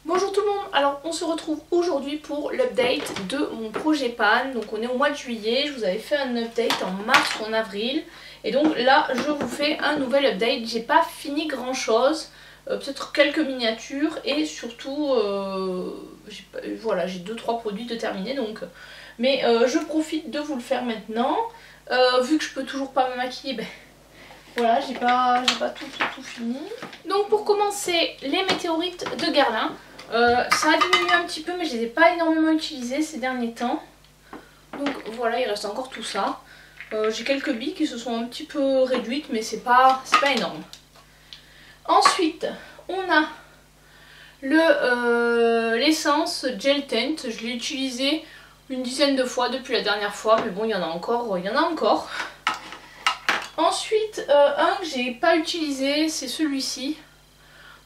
Bonjour tout le monde, alors on se retrouve aujourd'hui pour l'update de mon projet Pan. Donc on est au mois de juillet, je vous avais fait un update en mars ou en avril. Et donc là je vous fais un nouvel update, j'ai pas fini grand chose, peut-être quelques miniatures et surtout voilà, j'ai 2-3 produits de terminer donc. Mais je profite de vous le faire maintenant, vu que je peux toujours pas me maquiller, ben voilà, j'ai pas tout fini. Donc pour commencer, les météorites de Guerlain. Ça a diminué un petit peu mais je les ai pas énormément utilisés ces derniers temps. Donc voilà, il reste encore tout ça. J'ai quelques billes qui se sont un petit peu réduites mais c'est pas énorme. Ensuite, on a l'essence Gel Tint. Je l'ai utilisé une dizaine de fois depuis la dernière fois mais bon, il y en a encore. Ensuite, un que j'ai pas utilisé, c'est celui-ci.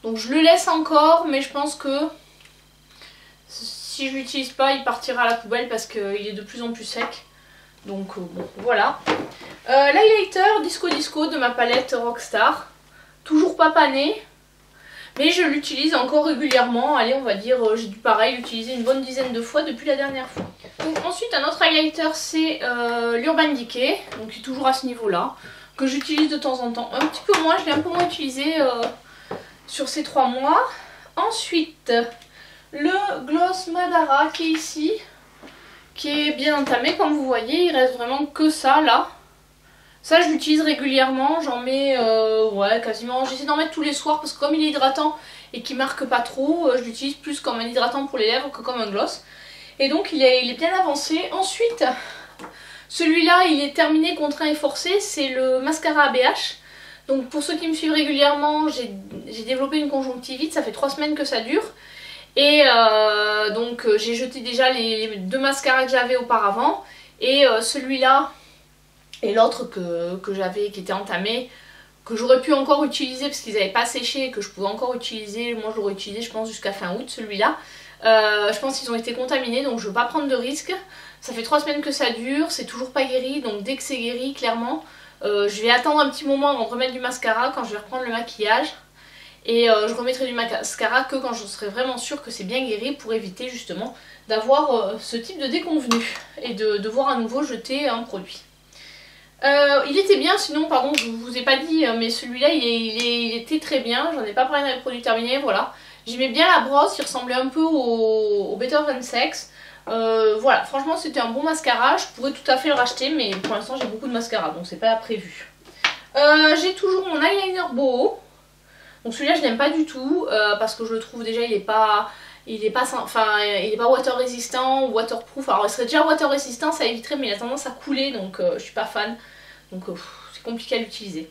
Donc je le laisse encore, mais je pense que si je l'utilise pas, il partira à la poubelle parce qu'il est de plus en plus sec. Donc bon, voilà. L'highlighter Disco Disco de ma palette Rockstar. Toujours pas pané, mais je l'utilise encore régulièrement. Allez, on va dire, j'ai dû pareil l'utiliser une bonne dizaine de fois depuis la dernière fois. Donc ensuite, un autre highlighter, c'est l'Urban Decay. Donc il est toujours à ce niveau-là, que j'utilise de temps en temps. Un petit peu moins, je l'ai un peu moins utilisé sur ces 3 mois. Ensuite, le gloss Madara qui est ici, qui est bien entamé comme vous voyez. Il reste vraiment que ça là. Ça je l'utilise régulièrement, j'en mets ouais, quasiment, j'essaie d'en mettre tous les soirs parce que comme il est hydratant et qu'il marque pas trop, je l'utilise plus comme un hydratant pour les lèvres que comme un gloss. Et donc il est bien avancé. Ensuite, celui-là il est terminé, contraint et forcé, c'est le mascara ABH. Donc pour ceux qui me suivent régulièrement, j'ai développé une conjonctivite, ça fait 3 semaines que ça dure. Et donc j'ai jeté déjà les 2 mascaras que j'avais auparavant. Et celui-là et l'autre que j'avais, qui était entamé, que j'aurais pu encore utiliser parce qu'ils n'avaient pas séché et que je pouvais encore utiliser. Moi je l'aurais utilisé je pense jusqu'à fin août celui-là. Je pense qu'ils ont été contaminés donc je ne veux pas prendre de risque. Ça fait 3 semaines que ça dure, c'est toujours pas guéri, donc dès que c'est guéri clairement... je vais attendre un petit moment avant de remettre du mascara quand je vais reprendre le maquillage. Et je remettrai du mascara que quand je serai vraiment sûre que c'est bien guéri, pour éviter justement d'avoir ce type de déconvenu et de devoir à nouveau jeter un produit. Il était bien, sinon pardon je vous ai pas dit, mais celui-là il était très bien. J'en ai pas parlé dans les produits terminés, voilà. J'aimais bien la brosse, il ressemblait un peu au Better Than Sex. Voilà, franchement c'était un bon mascara, je pourrais tout à fait le racheter mais pour l'instant j'ai beaucoup de mascara donc c'est pas prévu. J'ai toujours mon eyeliner boho. Donc celui-là je l'aime pas du tout parce que je le trouve déjà il est pas water résistant ou waterproof. Alors il serait déjà water résistant, ça éviterait, mais il a tendance à couler donc je suis pas fan. Donc c'est compliqué à l'utiliser.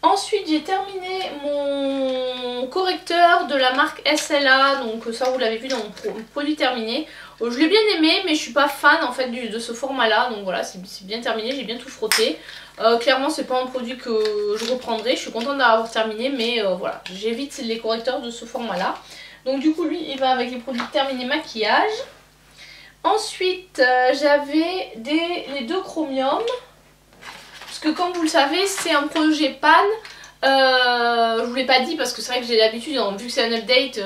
Ensuite j'ai terminé mon correcteur de la marque SLA, donc ça vous l'avez vu dans mon produit terminé. Je l'ai bien aimé mais je suis pas fan en fait de ce format là, donc voilà c'est bien terminé, j'ai bien tout frotté. Clairement c'est pas un produit que je reprendrai, je suis contente d'avoir terminé mais voilà, j'évite les correcteurs de ce format là. Donc du coup lui il va avec les produits terminés maquillage. Ensuite j'avais les 2 chromium. Parce que comme vous le savez, c'est un projet Pan. Je vous l'ai pas dit parce que c'est vrai que j'ai l'habitude, vu que c'est un update,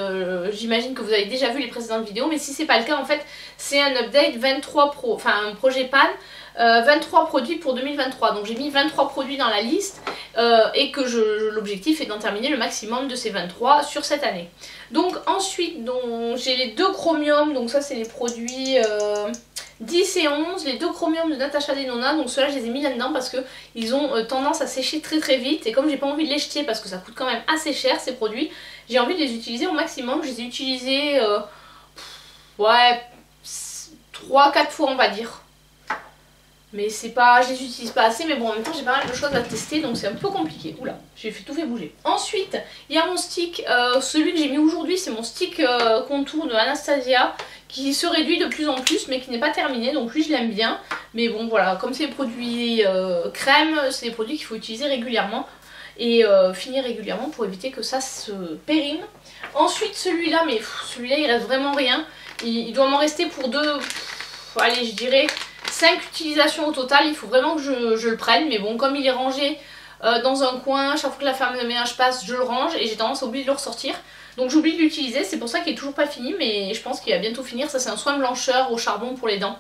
j'imagine que vous avez déjà vu les précédentes vidéos. Mais si c'est pas le cas, en fait, c'est un update 23 Pro, enfin un projet Pan, 23 produits pour 2023. Donc j'ai mis 23 produits dans la liste et que l'objectif est d'en terminer le maximum de ces 23 sur cette année. Donc ensuite, j'ai les 2 chromium, donc ça c'est les produits... 10 et 11, les 2 chromium de Natasha Denona, donc ceux-là je les ai mis là-dedans parce que ils ont tendance à sécher très vite et comme j'ai pas envie de les jeter parce que ça coûte quand même assez cher ces produits, j'ai envie de les utiliser au maximum. Je les ai utilisés ouais 3-4 fois on va dire. Mais c'est pas, je les utilise pas assez, mais bon en même temps j'ai pas mal de choses à tester donc c'est un peu compliqué. Oula, j'ai tout fait bouger. Ensuite, il y a mon stick, celui que j'ai mis aujourd'hui c'est mon stick contour de Anastasia qui se réduit de plus en plus mais qui n'est pas terminé, donc lui je l'aime bien. Mais bon voilà, comme c'est des produits crème, c'est des produits qu'il faut utiliser régulièrement et finir régulièrement pour éviter que ça se périme. Ensuite celui-là, mais celui-là il reste vraiment rien, il doit m'en rester pour allez je dirais 5 utilisations au total, il faut vraiment que je le prenne, mais bon comme il est rangé dans un coin, chaque fois que la femme de ménage passe je le range et j'ai tendance à oublier de le ressortir. Donc j'oublie de l'utiliser, c'est pour ça qu'il est toujours pas fini mais je pense qu'il va bientôt finir. Ça c'est un soin blancheur au charbon pour les dents.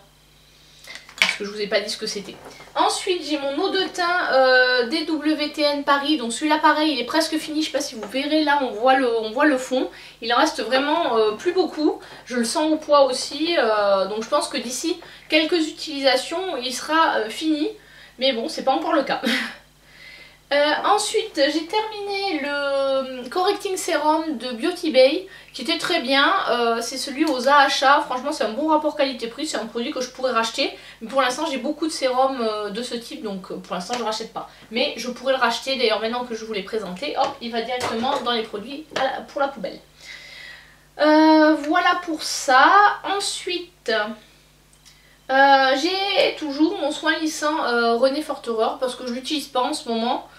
Parce que je vous ai pas dit ce que c'était. Ensuite j'ai mon eau de teint DWTN Paris. Donc celui-là pareil il est presque fini. Je sais pas si vous verrez là on voit le fond. Il en reste vraiment plus beaucoup. Je le sens au poids aussi. Donc je pense que d'ici quelques utilisations il sera fini. Mais bon c'est pas encore le cas. Ensuite j'ai terminé le Correcting Serum de Beauty Bay qui était très bien, c'est celui aux AHA, franchement c'est un bon rapport qualité-prix, c'est un produit que je pourrais racheter, mais pour l'instant j'ai beaucoup de sérums de ce type donc pour l'instant je ne rachète pas, mais je pourrais le racheter d'ailleurs maintenant que je vous l'ai présenté, hop il va directement dans les produits pour la poubelle. Voilà pour ça. Ensuite j'ai toujours mon soin lissant René Fortereur parce que je l'utilise pas en ce moment.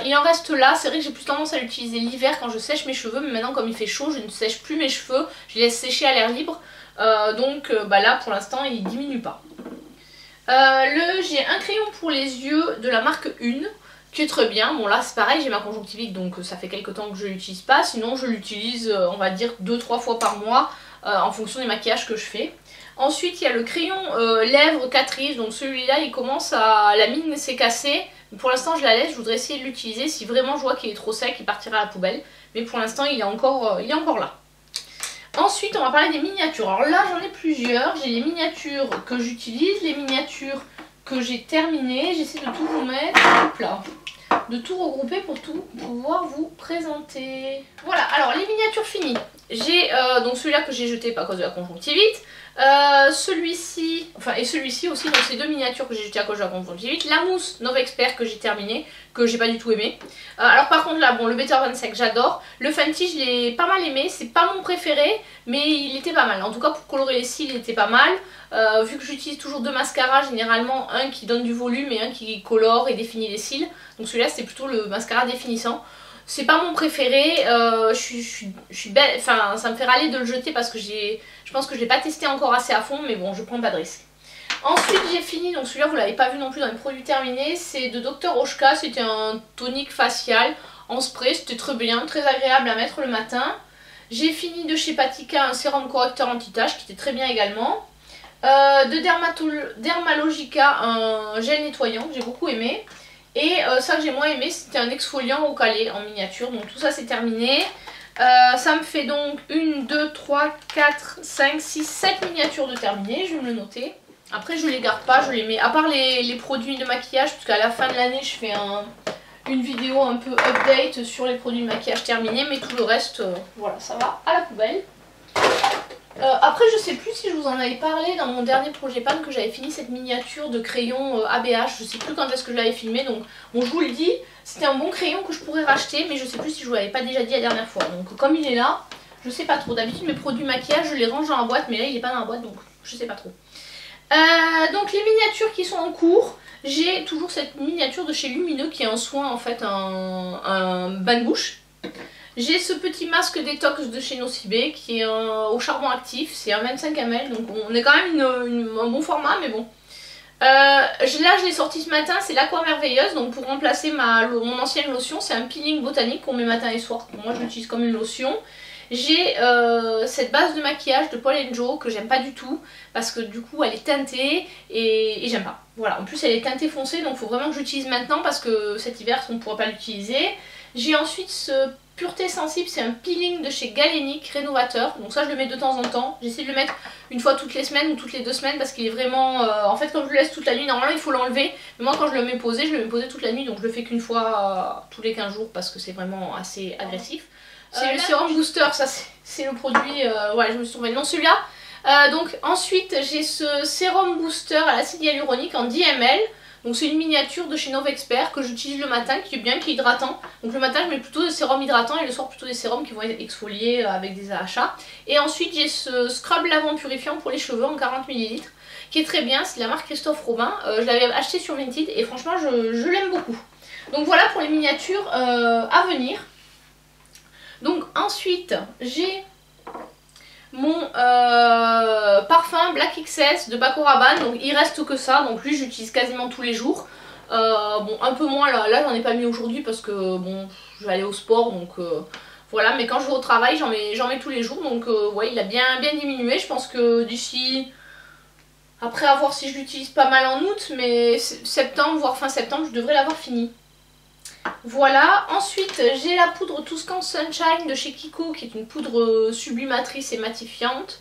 Il en reste là, c'est vrai que j'ai plus tendance à l'utiliser l'hiver quand je sèche mes cheveux, mais maintenant comme il fait chaud je ne sèche plus mes cheveux, je les laisse sécher à l'air libre, donc là pour l'instant il diminue pas. J'ai un crayon pour les yeux de la marque Une qui est très bien, bon là c'est pareil j'ai ma conjonctivite donc ça fait quelques temps que je l'utilise pas, sinon je l'utilise on va dire 2-3 fois par mois en fonction des maquillages que je fais. Ensuite il y a le crayon lèvres Catrice, donc celui-là il commence à... la mine s'est cassée. Pour l'instant je la laisse, je voudrais essayer de l'utiliser, si vraiment je vois qu'il est trop sec il partira à la poubelle. Mais pour l'instant il est encore là. Ensuite on va parler des miniatures, alors là j'en ai plusieurs, j'ai les miniatures que j'utilise, les miniatures que j'ai terminées, j'essaie de tout vous mettre, hop là, de tout regrouper pour tout pouvoir vous présenter. Voilà, alors les miniatures finies, j'ai donc celui-là que j'ai jeté à cause de la conjonctivite. Celui-ci, enfin et celui-ci aussi, donc ces deux miniatures que j'ai jetées à cause de la conjonctivite. La mousse Nova Expert que j'ai terminée, que j'ai pas du tout aimé. Alors par contre là, bon le Better Than Sec j'adore. Le Fenty je l'ai pas mal aimé, c'est pas mon préféré, mais il était pas mal. En tout cas pour colorer les cils il était pas mal. Vu que j'utilise toujours deux mascaras, généralement un qui donne du volume et un qui colore et définit les cils. Donc celui-là c'était plutôt le mascara définissant. C'est pas mon préféré, je suis belle, enfin ça me fait râler de le jeter parce que je pense que je l'ai pas testé encore assez à fond, mais bon je prends pas de risque. Ensuite j'ai fini, donc celui-là vous l'avez pas vu non plus dans les produits terminés, c'est de Dr Oshka, c'était un tonique facial en spray, c'était très bien, très agréable à mettre le matin. J'ai fini de chez Patika un sérum correcteur anti-tache qui était très bien également. De Dermalogica un gel nettoyant que j'ai beaucoup aimé. Et ça que j'ai moins aimé c'était un exfoliant au calais en miniature, donc tout ça c'est terminé. Ça me fait donc 1, 2, 3, 4, 5, 6, 7 miniatures de terminées, je vais me le noter. Après je les garde pas, je les mets, à part les produits de maquillage, parce qu'à la fin de l'année je fais une vidéo un peu update sur les produits de maquillage terminés, mais tout le reste, voilà, ça va à la poubelle. Après je sais plus si je vous en avais parlé dans mon dernier projet pan que j'avais fini cette miniature de crayon ABH, je sais plus quand est-ce que je l'avais filmé, donc bon je vous le dis, c'était un bon crayon que je pourrais racheter, mais je sais plus si je vous l'avais pas déjà dit la dernière fois, donc comme il est là, je sais pas trop. D'habitude mes produits maquillage je les range dans la boîte, mais là il est pas dans la boîte donc je sais pas trop. Donc les miniatures qui sont en cours, j'ai toujours cette miniature de chez Lumineux qui est un soin en fait, un bain de bouche. J'ai ce petit masque détox de chez Nocibé qui est au charbon actif, c'est un 25 ml, donc on est quand même un bon format, mais bon. Là je l'ai sorti ce matin, c'est l'Aqua Merveilleuse, donc pour remplacer mon ancienne lotion, c'est un peeling botanique qu'on met matin et soir, moi je l'utilise comme une lotion. J'ai cette base de maquillage de Paul & Joe que j'aime pas du tout, parce que du coup elle est teintée et j'aime pas. Voilà, en plus elle est teintée foncée, donc il faut vraiment que j'utilise maintenant parce que cet hiver on ne pourra pas l'utiliser. J'ai ensuite ce Pureté Sensible, c'est un peeling de chez Galénic rénovateur, donc ça je le mets de temps en temps. J'essaie de le mettre une fois toutes les semaines ou toutes les 2 semaines parce qu'il est vraiment... en fait quand je le laisse toute la nuit, normalement il faut l'enlever, mais moi quand je le mets posé, je le mets posé toute la nuit, donc je le fais qu'une fois tous les 15 jours parce que c'est vraiment assez agressif. C'est le sérum booster, ça c'est le produit, ouais je me suis trouvée, non celui-là. Donc ensuite j'ai ce sérum booster à l'acide hyaluronique en 10 ml. Donc c'est une miniature de chez Nova Expert que j'utilise le matin, qui est bien, qui est hydratant. Donc le matin je mets plutôt des sérums hydratants et le soir plutôt des sérums qui vont être exfoliés avec des AHA. Et ensuite j'ai ce scrub lavant purifiant pour les cheveux en 40 ml qui est très bien, c'est de la marque Christophe Robin. Je l'avais acheté sur Vinted et franchement je l'aime beaucoup. Donc voilà pour les miniatures à venir. Donc ensuite j'ai mon parfum Black XS de Paco Rabanne, donc il reste que ça, donc lui j'utilise quasiment tous les jours. Bon, un peu moins là, j'en ai pas mis aujourd'hui parce que bon, je vais aller au sport donc voilà, mais quand je vais au travail j'en mets tous les jours donc ouais, il a bien diminué. Je pense que d'ici, après à voir si je l'utilise pas mal en août, mais septembre voire fin septembre je devrais l'avoir fini. Voilà, ensuite j'ai la poudre Tuscan Sunshine de chez Kiko qui est une poudre sublimatrice et matifiante.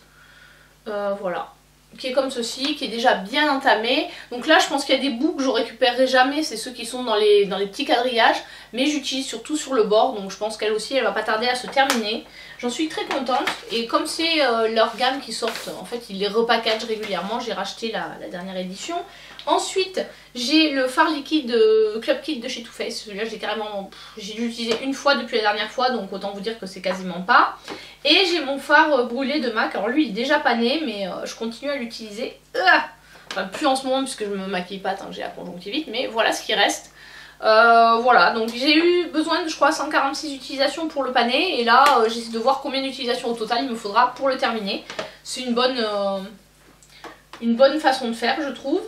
Voilà, qui est comme ceci, qui est déjà bien entamée. Donc là je pense qu'il y a des bouts que je récupérerai jamais, c'est ceux qui sont dans les petits quadrillages, mais j'utilise surtout sur le bord, donc je pense qu'elle aussi elle va pas tarder à se terminer. J'en suis très contente, et comme c'est leur gamme qui sortent, en fait ils les repackagent régulièrement, j'ai racheté la dernière édition. Ensuite j'ai le fard liquide Club Kit de chez Too Faced, celui-là j'ai dû l'utiliser une fois depuis la dernière fois, donc autant vous dire que c'est quasiment pas. Et j'ai mon fard brûlé de MAC, alors lui il est déjà pané mais je continue à l'utiliser. Enfin plus en ce moment puisque je me maquille pas tant que j'ai la conjonctivite, mais voilà ce qui reste. Voilà, donc j'ai eu besoin de je crois 146 utilisations pour le paner, et là j'essaie de voir combien d'utilisations au total il me faudra pour le terminer. C'est une bonne façon de faire je trouve.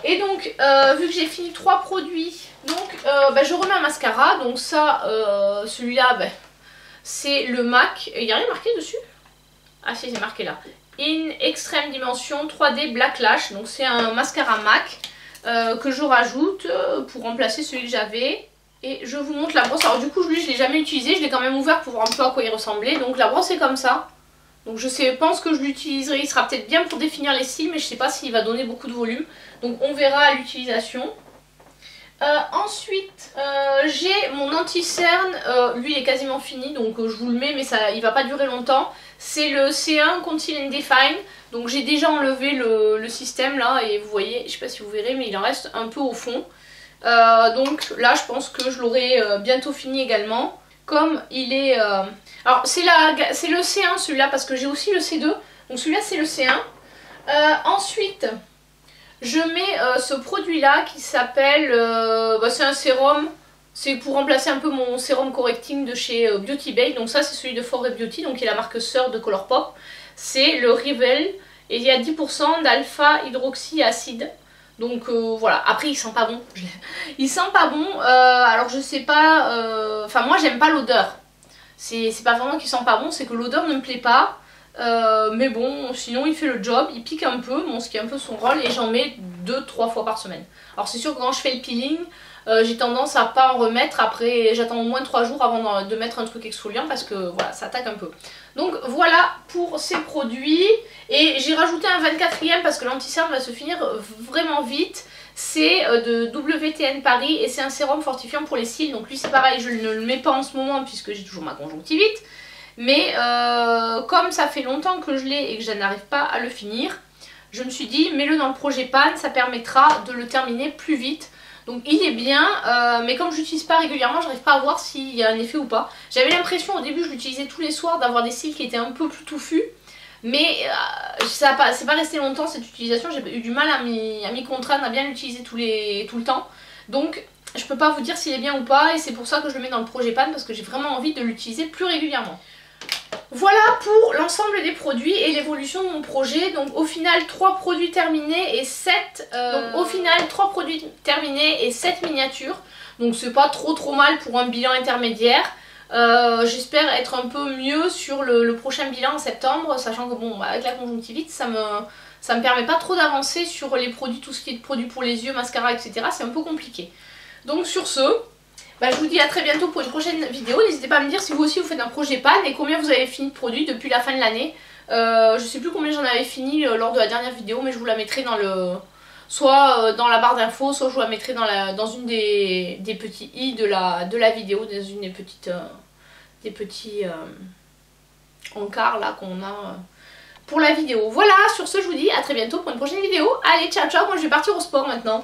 Et donc vu que j'ai fini 3 produits, donc je remets un mascara. Donc ça, celui-là c'est le MAC, il n'y a rien marqué dessus? Ah si, c'est marqué là, In Extreme Dimension 3D Black Lash. Donc c'est un mascara MAC que je rajoute pour remplacer celui que j'avais. Et je vous montre la brosse. Alors du coup lui je l'ai jamais utilisé, je l'ai quand même ouvert pour voir un peu à quoi il ressemblait. Donc la brosse est comme ça. Donc je pense que je l'utiliserai, il sera peut-être bien pour définir les cils, mais je sais pas s'il va donner beaucoup de volume. Donc on verra à l'utilisation. Ensuite j'ai mon anti-cerne, lui il est quasiment fini donc je vous le mets mais il va pas durer longtemps. C'est le C1 Conceal and Define. Donc j'ai déjà enlevé le système là et vous voyez, je sais pas si vous verrez mais il en reste un peu au fond. Donc là je pense que je l'aurai bientôt fini également. Comme il est... Alors c'est le C1 celui-là parce que j'ai aussi le C2. Donc celui-là c'est le C1. Ensuite je mets ce produit là qui s'appelle... c'est un sérum. C'est pour remplacer un peu mon sérum correcting de chez Beauty Bay. Donc ça c'est celui de Forever Beauty, donc qui est la marque sœur de Colourpop. C'est le Revel et il y a 10% d'alpha hydroxyacide. Donc voilà, après il sent pas bon. Il sent pas bon, alors je sais pas, enfin moi j'aime pas l'odeur. C'est pas vraiment qu'il sent pas bon, c'est que l'odeur ne me plaît pas. Mais bon, sinon il fait le job, il pique un peu, bon, ce qui est un peu son rôle, et j'en mets 2-3 fois par semaine. Alors c'est sûr que quand je fais le peeling, j'ai tendance à pas en remettre, après j'attends au moins 3 jours avant de mettre un truc exfoliant parce que voilà, ça attaque un peu. Donc voilà pour ces produits, et j'ai rajouté un 24e parce que l'anti-cerne va se finir vraiment vite. C'est de WTN Paris et c'est un sérum fortifiant pour les cils, donc lui c'est pareil, je ne le mets pas en ce moment puisque j'ai toujours ma conjonctivite. Mais comme ça fait longtemps que je l'ai et que je n'arrive pas à le finir, je me suis dit mets-le dans le projet pan, ça permettra de le terminer plus vite. Donc il est bien, mais comme je l'utilise pas régulièrement, j'arrive pas à voir s'il y a un effet ou pas. J'avais l'impression au début, je l'utilisais tous les soirs, d'avoir des cils qui étaient un peu plus touffus. Mais c'est pas resté longtemps cette utilisation, j'ai eu du mal à m'y contraindre, à bien l'utiliser tout le temps. Donc je peux pas vous dire s'il est bien ou pas, et c'est pour ça que je le mets dans le projet pan, parce que j'ai vraiment envie de l'utiliser plus régulièrement. Voilà pour l'ensemble des produits et l'évolution de mon projet. Donc au final 3 produits terminés et 7 miniatures. Donc c'est pas trop mal pour un bilan intermédiaire. J'espère être un peu mieux sur le prochain bilan en septembre, sachant que bon, avec la conjonctivite ça me permet pas trop d'avancer sur les produits, tout ce qui est de produits pour les yeux, mascara, etc. C'est un peu compliqué. Donc sur ce, je vous dis à très bientôt pour une prochaine vidéo. N'hésitez pas à me dire si vous aussi vous faites un projet pan et combien vous avez fini de produits depuis la fin de l'année. Je sais plus combien j'en avais fini lors de la dernière vidéo, mais je vous la mettrai dans soit dans la barre d'infos, soit je vous la mettrai dans une des petits i de la vidéo, dans une des petits encarts là qu'on a pour la vidéo. Voilà, sur ce je vous dis à très bientôt pour une prochaine vidéo. Allez, ciao ciao, moi je vais partir au sport maintenant.